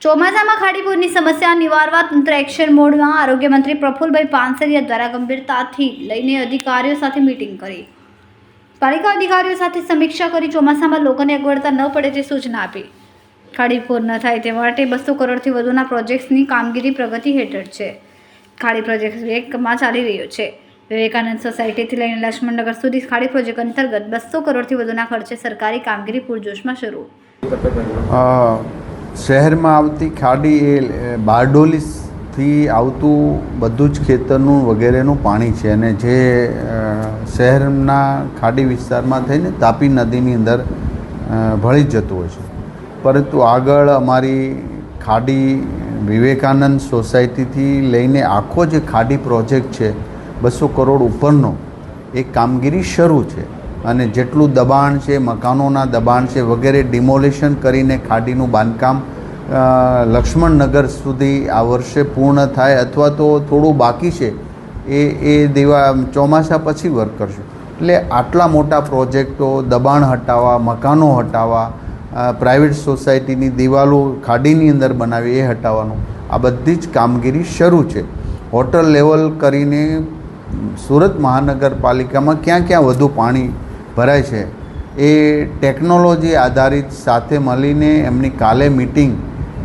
ચોમાસામાં ખાડીપુરની સમસ્યા નિવારવા તંત્ર એક્શન મોડમાં આરોગ્ય મંત્રી પ્રફુલભાઈ પાનસરિયા દ્વારા ગંભીરતાથી લઈને અધિકારીઓ સાથે મીટિંગ કરી પાલિકા અધિકારીઓ સાથે સમીક્ષા કરી ચોમાસામાં લોકોને અગવડતા ન પડે તે સૂચના આપી. ખાડીપુર ન થાય તે માટે 200 કરોડથી વધુના પ્રોજેક્ટ્સની કામગીરી પ્રગતિ હેઠળ છે. ખાડી પ્રોજેક્ટ વેગમાં ચાલી રહ્યો છે. વિવેકાનંદ સોસાયટીથી લઈને લક્ષ્મણનગર સુધી ખાડી પ્રોજેક્ટ અંતર્ગત 200 કરોડથી વધુના ખર્ચે સરકારી કામગીરી પૂરજોશમાં શરૂ. શહેરમાં આવતી ખાડી એ બારડોલીથી આવતું બધું જ ખેતરનું વગેરેનું પાણી છે અને જે શહેરના ખાડી વિસ્તારમાં થઈને તાપી નદીની અંદર ભળી જતું હોય છે. પરંતુ આગળ અમારી ખાડી વિવેકાનંદ સોસાયટીથી લઈને આખો જે ખાડી પ્રોજેક્ટ છે 200 કરોડ ઉપરનો એ કામગીરી શરૂ છે અને જેટલું દબાણ છે, મકાનોના દબાણ છે વગેરે ડિમોલિશન કરીને ખાડીનું બાંધકામ લક્ષ્મણનગર સુધી આ વર્ષે પૂર્ણ થાય અથવા તો થોડું બાકી છે એ ચોમાસા પછી વર્ક કરશું. એટલે આટલા મોટા પ્રોજેક્ટો, દબાણ હટાવવા, મકાનો હટાવવા, પ્રાઇવેટ સોસાયટીની દિવાલો ખાડીની અંદર બનાવી એ હટાવવાનું આ બધી જ કામગીરી શરૂ છે. હોટલ લેવલ કરીને સુરત મહાનગરપાલિકામાં ક્યાં ક્યાં વધુ પાણી ભરાય છે એ ટેકનોલોજી આધારિત સાથે મળીને એમની કાલે મિટિંગ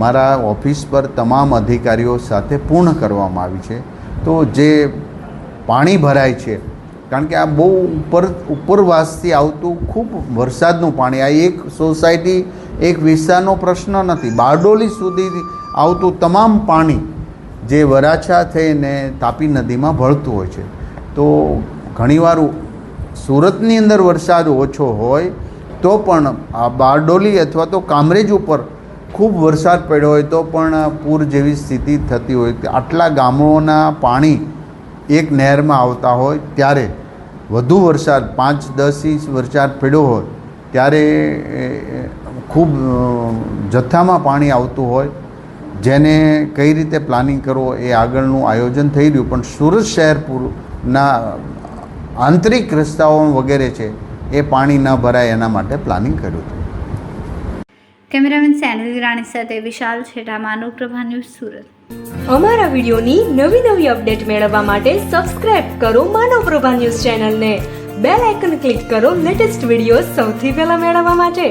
મારા ઓફિસ પર તમામ અધિકારીઓ સાથે પૂર્ણ કરવામાં આવી છે. તો જે પાણી ભરાય છે, કારણ કે આ બહુ ઉપરવાસથી આવતું ખૂબ વરસાદનું પાણી, આ એક સોસાયટી એક વિસ્તારનો પ્રશ્ન નથી, બારડોલી સુધી આવતું તમામ પાણી જે વરાછા થઈને તાપી નદીમાં ભળતું હોય છે. તો ઘણીવાર સુરતની અંદર વરસાદ ઓછો હોય તો પણ આ બારડોલી અથવા તો કામરેજ ઉપર ખૂબ વરસાદ પડ્યો હોય તો પણ પૂર જેવી સ્થિતિ થતી હોય. આટલા ગામોના પાણી એક નહેરમાં આવતા હોય ત્યારે વધુ વરસાદ 5-10 ઇંચ વરસાદ પડ્યો હોય ત્યારે ખૂબ જથ્થામાં પાણી આવતું હોય, જેને કઈ રીતે પ્લાનિંગ કરવો એ આગળનું આયોજન થઈ રહ્યું. પણ સુરત શહેરના આંતરિક રસ્તાઓ વગેરે છે એ પાણી ન ભરાય એના માટે પ્લાનિંગ કર્યું હતું. કેમેરામેન સેનલ રાણી સાથે વિશાલ છેટા, માનવપ્રભા ન્યૂઝ, સુરત. અમારા વિડીયોની નવી અપડેટ મેળવવા માટે સબસ્ક્રાઇબ કરો માનવપ્રભા ન્યૂઝ ચેનલને. બેલ આઇકન ક્લિક કરો લેટેસ્ટ વિડીયો સૌથી પહેલા મેળવવા માટે.